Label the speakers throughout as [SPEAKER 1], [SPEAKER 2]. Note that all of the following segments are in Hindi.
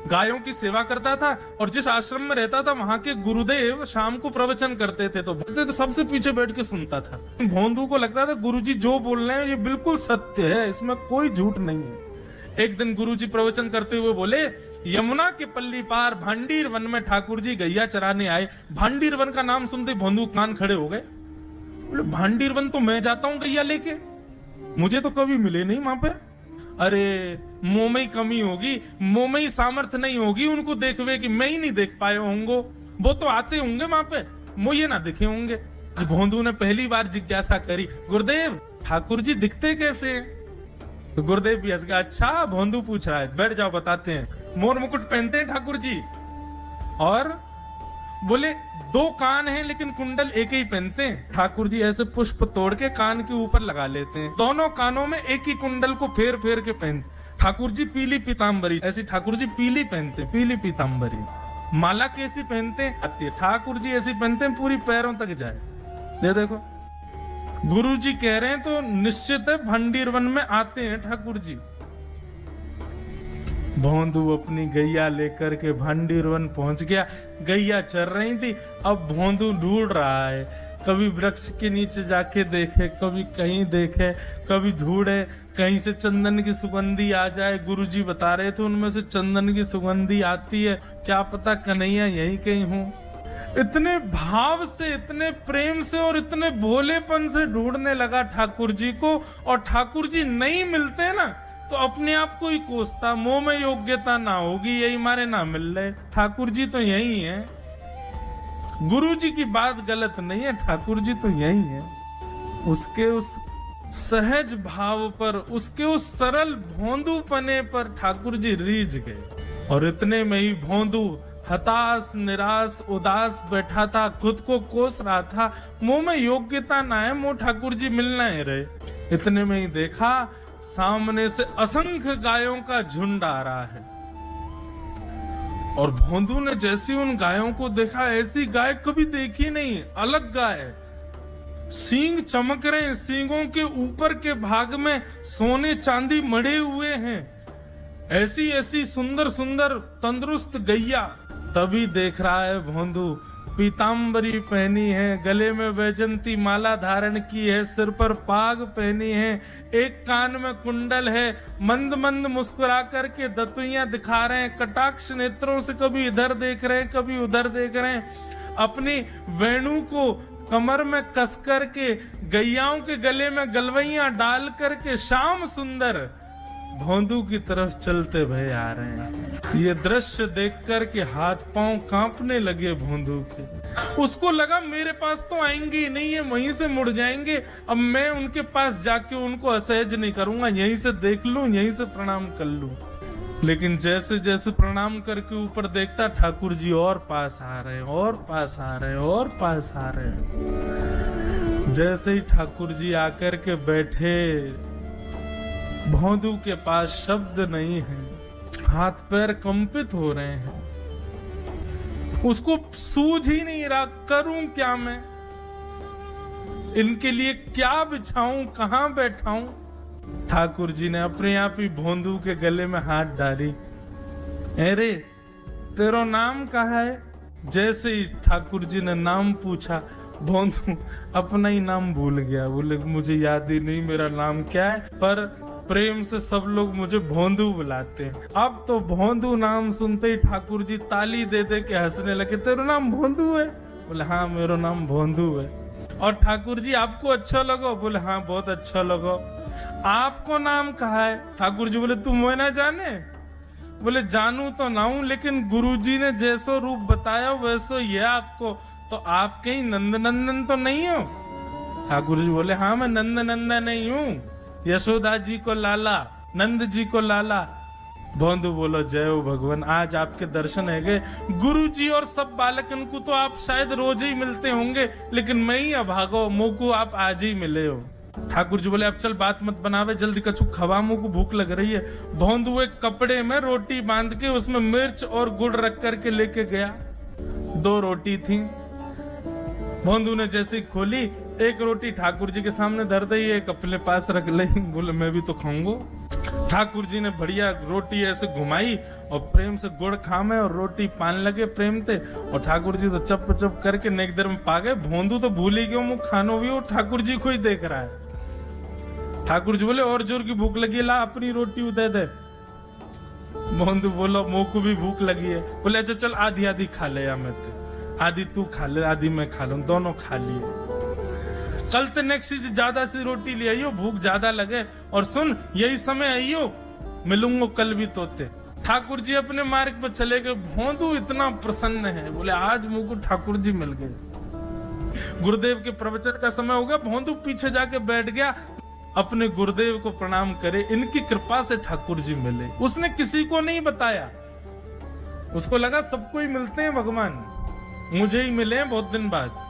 [SPEAKER 1] गायों की सेवा करता था और जिस आश्रम में रहता था वहां के गुरुदेव शाम को प्रवचन करते थे तो सबसे पीछे बैठ के सुनता था। भोंदू को लगता था गुरुजी जो बोल रहे हैं ये बिल्कुल सत्य है, इसमें कोई झूठ नहीं है। एक दिन गुरुजी प्रवचन करते हुए बोले, यमुना के पल्ली पार भांडीर वन में ठाकुर जी गैया चराने आए। भांडीर वन का नाम सुनते भोंदू कान खड़े हो गए। बोले भांडीर वन तो मैं जाता हूं गैया लेके, मुझे तो कभी मिले नहीं वहां पे। अरे मुंह में ही कमी होगी, मुंह में ही सामर्थ्य नहीं होगी उनको देखवे कि मैं ही नहीं देख पाए होंगे, वो तो आते होंगे वहां पे, मुझे ना दिखे होंगे। भोंदू ने पहली बार जिज्ञासा करी, गुरुदेव ठाकुर जी दिखते कैसे हैं? तो गुरुदेव भी हंस गया, अच्छा भोंदू पूछ रहा है, बैठ जाओ बताते हैं। मोर मुकुट पहनते हैं ठाकुर जी, और बोले 2 कान हैं लेकिन कुंडल एक ही पहनते हैं। ठाकुर जी ऐसे पुष्प तोड़ के कान के ऊपर लगा लेते हैं, दोनों कानों में एक ही कुंडल को फेर फेर के पहनते। ठाकुर जी पीली पीताम्बरी, ऐसी ठाकुर जी पीली पहनते, पीली पीताम्बरी। माला कैसी पहनते हैं? ठाकुर जी ऐसी पहनते हैं पूरी पैरों तक जाए। ये देखो गुरु जी कह रहे हैं तो निश्चित है भंडीर वन में आते हैं ठाकुर जी। भोंदू अपनी गैया लेकर के भंडीर वन पहुंच गया। गैया चर रही थी, अब भोंदू ढूंढ रहा है, कभी वृक्ष के नीचे जाके देखे, कभी कहीं देखे, कभी ढूंढे कहीं से चंदन की सुगंधी आ जाए। गुरुजी बता रहे थे उनमें से चंदन की सुगंधी आती है, क्या पता कन्हैया यहीं कहीं हूं। इतने भाव से, इतने प्रेम से और इतने भोलेपन से ढूंढने लगा ठाकुर जी को, और ठाकुर जी नहीं मिलते ना तो अपने आप को ही कोसता, मुंह में योग्यता ना होगी यही मारे ना मिल रहे, ठाकुर जी तो यही है। गुरु जी की बात गलत नहीं है, ठाकुर जी तो यही है। उसके उस सहज भाव पर, उसके उस सरल भोंदू पने पर ठाकुर जी रीझ गए। और इतने में ही भोंदू हताश, निराश, उदास बैठा था, खुद को कोस रहा था, मुंह में योग्यता ना है, मुंह ठाकुर जी मिलना ही रहे। इतने में ही देखा सामने से असंख्य गायों का झुंड आ रहा है, और भोंदू ने जैसी उन गायों को देखा, ऐसी गाय कभी देखी नहीं, अलग गाय, सींग चमक रहे हैं, सींगों के ऊपर के भाग में सोने चांदी मढ़े हुए हैं, ऐसी ऐसी सुंदर सुंदर तंदुरुस्त गैया। तभी देख रहा है भोंदू पीताम्बरी पहनी है, गले में वैजंती माला धारण की है, सिर पर पाग पहनी है, एक कान में कुंडल है, मंद मंद मुस्कुरा करके दतुइयां दिखा रहे हैं, कटाक्ष नेत्रों से कभी इधर देख रहे हैं कभी उधर देख रहे हैं, अपनी वेणु को कमर में कस करके गैयाओं के गले में गलवैयां डाल करके श्याम सुंदर भोंदू की तरफ चलते भय आ रहे हैं। ये दृश्य देख कर के हाथ पांव कांपने लगे भोंदू के। उसको लगा मेरे पास तो आएंगे ही नहीं, ये वहीं से मुड़ जाएंगे, अब मैं उनके पास जाके उनको असहज नहीं करूंगा, यहीं से देख लूं, यहीं से प्रणाम कर लूं। लेकिन जैसे जैसे प्रणाम करके ऊपर देखता, ठाकुर जी और पास आ रहे हैं, और पास आ रहे हैं, और पास आ रहे हैं। जैसे ही ठाकुर जी आकर के बैठे, भोंदू के पास शब्द नहीं है, हाथ पैर कंपित हो रहे हैं, उसको सूझ ही नहीं रहा करूं क्या मैं, इनके लिए क्या बिछाऊं, कहां बैठाऊं। ठाकुर जी ने अपने आप ही भोंदू के गले में हाथ डाली, अरे तेरा नाम कहा है? जैसे ही ठाकुर जी ने नाम पूछा, भोंदू अपना ही नाम भूल गया, बोले मुझे याद ही नहीं मेरा नाम क्या है, पर प्रेम से सब लोग मुझे भोंदू बुलाते हैं। अब तो भोंदू नाम सुनते ही ठाकुर जी ताली दे दे के हंसने लगे, तेरा नाम भोंदू है? बोले हाँ मेरा नाम भोंदू है। और ठाकुर जी आपको अच्छा लगा? बोले हाँ बहुत अच्छा लगा। आपको नाम कहा है? ठाकुर जी बोले तुम वो ना जाने? बोले जानू तो ना हूं, लेकिन गुरुजी ने जैसो रूप बताया वैसो ये आपको, तो आप कहीं नंद नंदन तो नहीं हो? ठाकुर जी बोले हाँ मैं नंद नंदन नहीं हूँ, यशोदा जी को लाला, नंद जी को लाला। भोंदू बोलो जय हो भगवान, आज आपके दर्शन है गए। गुरु जी और सब बालकन को तो आप शायद रोज ही मिलते होंगे, लेकिन मैं ही अभागो, मुँह को आप आज ही मिले हो। ठाकुर जी बोले अब चल बात मत बनावे, जल्दी कछु खवा, मुँह को भूख लग रही है। भोंदू एक कपड़े में रोटी बांध के उसमें मिर्च और गुड़ रख करके लेके गया। 2 रोटी थी। भोंदू ने जैसे खोली, एक रोटी ठाकुर जी के सामने धर दी, एक अपने पास रख ली, बोले मैं भी तो खाऊंगा। ठाकुर जी ने बढ़िया रोटी ऐसे घुमाई और प्रेम से गुड़ खामे और रोटी पान लगे प्रेम ते, और ठाकुर जी तो चप चप करके नेक देर में पा गए। भोंदू तो भूल ही गयो, मुँह खानो भी वो ठाकुर जी को ही देख रहा है। ठाकुर जी बोले और जोर की भूख लगी, ला अपनी रोटी दे दे। भोंदू बोलो मुँह को भी भूख लगी है। बोले अच्छा चल आधी आधी खा ले, या मैं आधी तू खा ले आधी मैं खा लूं, दोनों खा लिए। कल तो नेक्स्ट से ज्यादा सी रोटी ले आइयो, भूख ज्यादा लगे, और सुन यही समय आइयो, मिलूंगा कल भी तोते। ठाकुर जी अपने मार्ग पर चले गए। भोंदू इतना प्रसन्न है, बोले आज मुझको ठाकुर जी मिल गए। गुरुदेव के प्रवचन का समय हो गया, भोंदू पीछे जाके बैठ गया, अपने गुरुदेव को प्रणाम करे, इनकी कृपा से ठाकुर जी मिले। उसने किसी को नहीं बताया, उसको लगा सबको ही मिलते हैं भगवान, मुझे ही मिले हैं बहुत दिन बाद।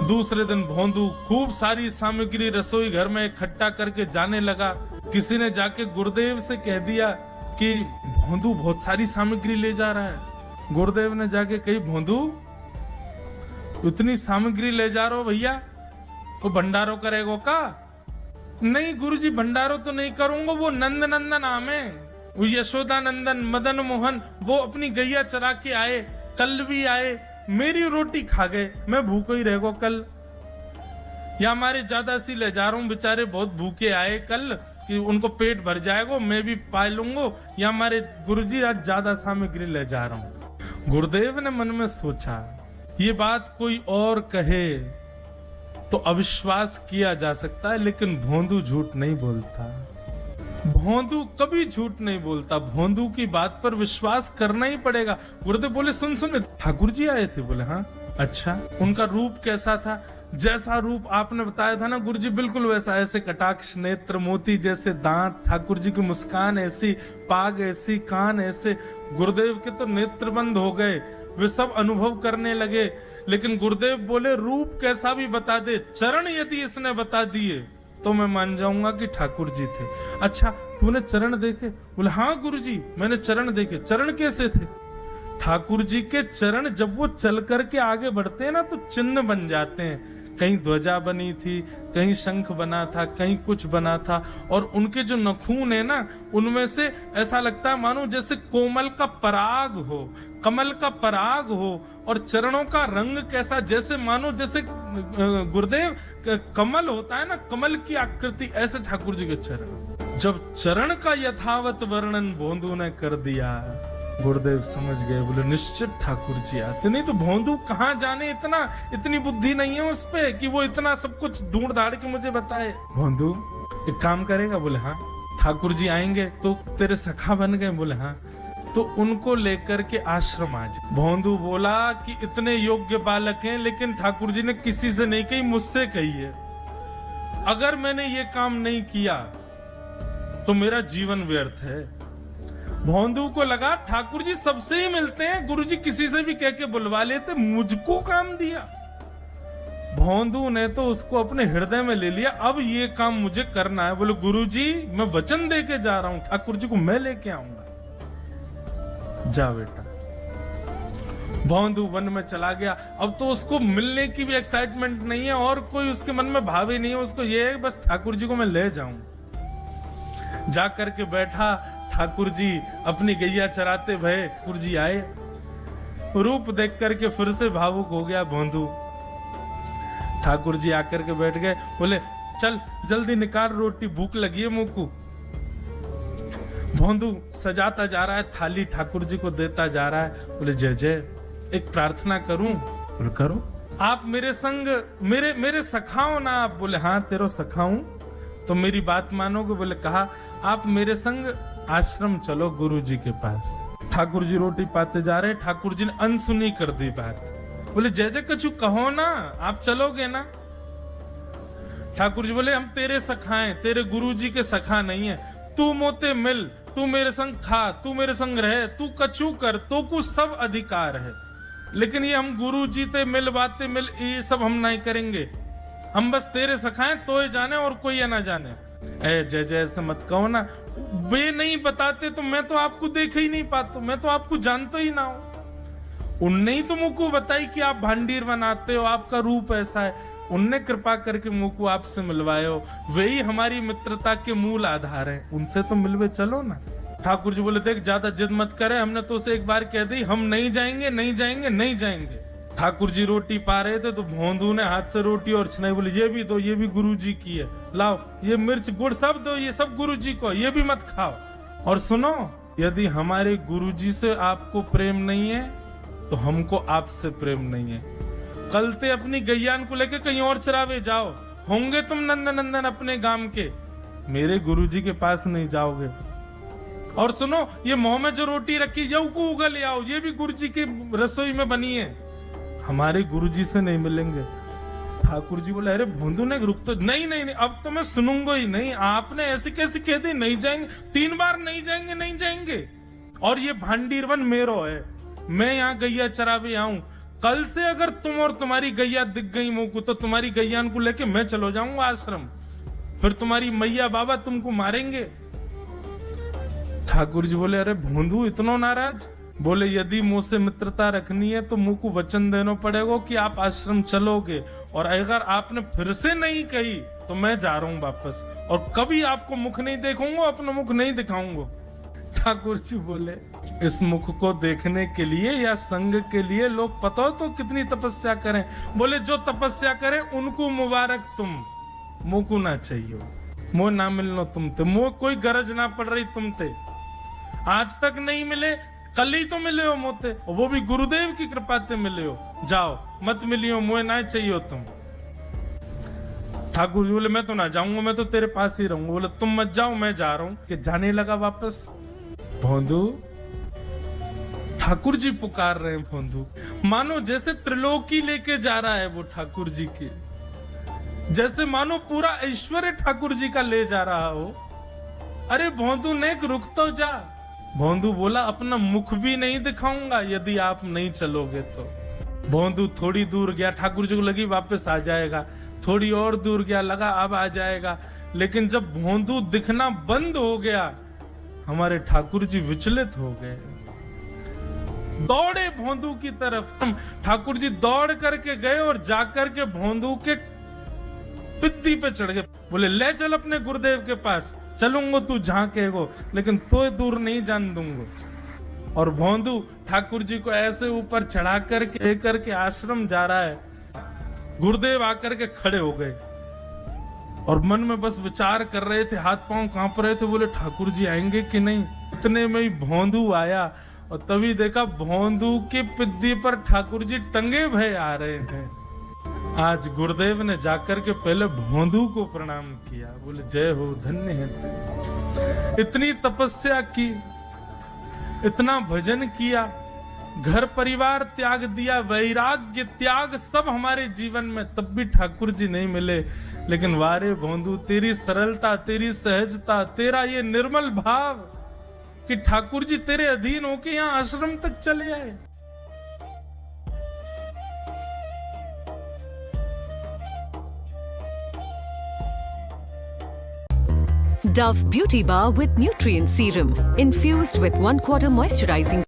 [SPEAKER 1] दूसरे दिन भोंदू खूब सारी सामग्री रसोई घर में इकट्ठा करके जाने लगा। किसी ने जाके गुरुदेव से कह दिया कि भोंदू बहुत सारी सामग्री ले जा रहा है। गुरुदेव ने जाके कही, भोंदू इतनी सामग्री ले जा रहे हो भैया, वो भंडारो करेगो का? नहीं गुरुजी भंडारो तो नहीं करूंगा, वो नंद नंदन आम है, वो यशोदा नंदन मदन मोहन, वो अपनी गैया चरा के आए, कल भी आए, मेरी रोटी खा गए, मैं भूखो ही रहेगो कल। या हमारे ज्यादा सी ले जा रहा हूँ, बेचारे बहुत भूखे आए कल, कि उनको पेट भर जाएगा, मैं भी पा लूंगा, या हमारे गुरुजी आज ज्यादा सामग्री ले जा रहा हूँ। गुरुदेव ने मन में सोचा ये बात कोई और कहे तो अविश्वास किया जा सकता है, लेकिन भोंदू झूठ नहीं बोलता। भोंदू कभी झूठ नहीं बोलता, भोंदू की बात पर विश्वास करना ही पड़ेगा। गुरुदेव बोले सुन सुन ठाकुर जी आए थे? बोले हाँ। अच्छा उनका रूप कैसा था? जैसा रूप आपने बताया था ना गुरुजी, बिल्कुल वैसा, ऐसे कटाक्ष नेत्र, मोती जैसे दांत, ठाकुर जी की मुस्कान ऐसी, पाग ऐसी, कान ऐसे। गुरुदेव के तो नेत्र बंद हो गए, वे सब अनुभव करने लगे। लेकिन गुरुदेव बोले रूप कैसा भी बता दे, चरण यदि इसने बता दिए तो मैं मान जाऊंगा कि ठाकुर जी थे। अच्छा तूने चरण देखे? बोले हाँ गुरुजी मैंने चरण देखे। चरण कैसे थे? ठाकुर जी के चरण जब वो चल करके आगे बढ़ते हैं ना तो चिन्ह बन जाते हैं। कहीं ध्वजा बनी थी, कहीं शंख बना था, कहीं कुछ बना था, और उनके जो नखून है ना उनमें से ऐसा लगता है मानो जैसे कोमल का पराग हो, कमल का पराग हो। और चरणों का रंग कैसा, जैसे मानो जैसे गुरुदेव कमल होता है ना, कमल की आकृति, ऐसे ठाकुर जी के चरण। जब चरण का यथावत वर्णन भोंदू ने कर दिया, गुरुदेव समझ गए, बोले निश्चित ठाकुर जी आते। नहीं तो भोंदू कहाँ जाने, इतनी बुद्धि नहीं है उस पे कि वो इतना सब कुछ ढूंढ धाड़ के मुझे बताए। भोंदू एक काम करेगा? बोले हाँ। ठाकुर जी आएंगे तो तेरे सखा बन गए? बोले हाँ। तो उनको लेकर के आश्रम आ जाए। भोंदू बोला कि इतने योग्य बालक हैं, लेकिन ठाकुर जी ने किसी से नहीं कही, मुझसे कही है। अगर मैंने ये काम नहीं किया तो मेरा जीवन व्यर्थ है। भोंदू को लगा ठाकुर जी सबसे ही मिलते हैं, गुरुजी किसी से भी कह के बुलवा लेते, मुझको काम दिया। भोंदू ने तो उसको अपने हृदय में ले लिया, अब ये काम मुझे करना है। बोले गुरुजी मैं वचन दे के जा रहा हूं, ठाकुर जी को मैं लेके आऊंगा। जा बेटा। भोंदू वन में चला गया। अब तो उसको मिलने की भी एक्साइटमेंट नहीं है और कोई उसके मन में भाव ही नहीं है, उसको ये है बस ठाकुर जी को मैं ले जाऊं। जा करके बैठा, ठाकुर जी अपनी गैया चराते भये। ठाकुर जी आए, रूप देख करके फिर से भावुक हो गया भोंदू। ठाकुर जी आकर के बैठ गए, बोले चल जल्दी निकाल रोटी, भूख लगी है मुंह को। भोंदू सजाता जा रहा है थाली, ठाकुर जी को देता जा रहा है। बोले जय जय एक प्रार्थना करूं? बोले करो। आप मेरे संग मेरे सखाओ ना आप? बोले हाँ तेरो सखाऊं तो मेरी बात मानोगे? बोले कहा आप मेरे संग आश्रम चलो गुरु जी के पास। ठाकुर जी रोटी पाते जा रहे, ठाकुर जी ने अनसुनी कर दी बात। बोले जय जय कछु कहो ना, आप चलोगे ना? ठाकुर जी बोले हम तेरे सखा हैं, तेरे गुरु जी के सखा नहीं है। तू मोते मिल, तू मेरे संग खा, तू मेरे संग रहे, तू कछु कर, तो कुछ सब अधिकार है, लेकिन ये हम गुरु जी ते मिल बातें मिल ये सब हम नहीं करेंगे। हम बस तेरे सखाएं तो ही जाने और कोई ये ना जाने। ए जय जय ऐसे मत कहो ना, वे नहीं बताते तो मैं तो आपको देख ही नहीं पाता, मैं तो आपको जानता ही ना हूं। उनने ही तो मुझको बताई कि आप भांडीर बनाते हो, आपका रूप ऐसा है। उनने कृपा करके मुंह को आपसे मिलवायो, वही हमारी मित्रता के मूल आधार हैं, उनसे तो मिलवे चलो ना। ठाकुर जी बोले देख ज्यादा जिद मत करे, हमने तो उसे एक बार कह दी हम नहीं जाएंगे नहीं जाएंगे नहीं जाएंगे। ठाकुर जी रोटी पा रहे थे तो भोंदू ने हाथ से रोटी और छनाई, बोले ये भी दो, ये भी गुरु जी की है, लाओ ये मिर्च गुड़ सब दो, ये सब गुरु जी को, ये भी मत खाओ। और सुनो, यदि हमारे गुरु जी से आपको प्रेम नहीं है तो हमको आपसे प्रेम नहीं है। कल ते अपनी गैयान को लेके कहीं और चरावे जाओ, होंगे तुम नंदन नंदन अपने गांव के, मेरे गुरुजी के पास नहीं जाओगे। और सुनो, ये मुंह में जो रोटी रखी यू को उगल ले आओ, ये भी गुरुजी की रसोई में बनी है, हमारे गुरुजी से नहीं मिलेंगे। ठाकुर जी बोले अरे भोंदू ने रुक तो, नहीं नहीं नहीं अब तो मैं सुनूंगा ही नहीं, आपने ऐसे कैसे कह दी नहीं जाएंगे, 3 बार नहीं जाएंगे नहीं जाएंगे। और ये भांडीरवन मेरो है, मैं यहाँ गैया चरावे आऊं, कल से अगर तुम और तुम्हारी गैया दिख गई मुंह को तो तुम्हारी गैयान को लेके मैं चलो जाऊंगा आश्रम, फिर तुम्हारी मैया बाबा तुमको मारेंगे। ठाकुर जी बोले अरे भोंदू इतना नाराज? बोले यदि मुंह से मित्रता रखनी है तो मुंह को वचन देना पड़ेगा कि आप आश्रम चलोगे, और अगर आपने फिर से नहीं कही तो मैं जा रहा हूं वापस, और कभी आपको मुख नहीं देखूंगा, अपना मुख नहीं दिखाऊंगा। ठाकुर जी बोले इस मुख को देखने के लिए या संग के लिए लोग पता हो तो कितनी तपस्या करें। बोले जो तपस्या करें उनको मुबारक, तुम मुंह को ना चाहिए, मुंह ना मिलनो तुमते, मुंह कोई गरज ना पड़ रही तुमते, आज तक नहीं मिले, कल ही तो मिले हो मोते, वो भी गुरुदेव की कृपा से मिले हो, जाओ मत मिलियो, मुझे ना चाहिए तुम। ठाकुर जी बोले मैं तो ना जाऊंगा, मैं तो तेरे पास ही रहूंगा। बोले तुम मत जाओ, मैं जा रहा हूं। कि जाने लगा वापस। भोंदू, ठाकुर जी पुकार रहे हैं भोंदू, मानो जैसे त्रिलोकी लेके जा रहा है वो ठाकुर जी की, जैसे मानो पूरा ऐश्वर्य ठाकुर जी का ले जा रहा हो। अरे भोंदू ने रुक तो जा। भोंदू बोला अपना मुख भी नहीं दिखाऊंगा यदि आप नहीं चलोगे तो। भोंदू थोड़ी दूर गया, ठाकुर जी को लगी वापस आ जाएगा, थोड़ी और दूर गया, लगा अब आ जाएगा, लेकिन जब भोंदू दिखना बंद हो गया हमारे ठाकुर जी विचलित हो गए, दौड़े भोंदू की तरफ। ठाकुर जी दौड़ करके गए और जाकर के भोंदू के पित्ती पे चढ़ गए। बोले ले चल अपने गुरुदेव के पास, चलूंगा तू जहां कहेगो, लेकिन तो दूर नहीं जान दूंगा। और भोंदू ठाकुर जी को ऐसे ऊपर चढ़ा करके लेकर के आश्रम जा रहा है। गुरुदेव आकर के खड़े हो गए और मन में बस विचार कर रहे थे, हाथ पांव कांप रहे थे। बोले ठाकुर जी आएंगे कि नहीं। इतने में ही भोंदू आया और तभी देखा भोंदू के पिद्दी पर ठाकुर जी टंगे भय आ रहे हैं। आज गुरुदेव ने जाकर के पहले भोंदू को प्रणाम किया, बोले जय हो, धन्य है तू। इतनी तपस्या की, इतना भजन किया, घर परिवार त्याग दिया, वैराग्य त्याग सब हमारे जीवन में, तब भी ठाकुर जी नहीं मिले। लेकिन वारे भोंदू, तेरी सरलता, तेरी सहजता, तेरा ये निर्मल भाव कि ठाकुर जी तेरे अधीन होके यहाँ आश्रम तक चले आए।
[SPEAKER 2] Dove Beauty Bar with Nutrient Serum, infused with 1/4 moisturizing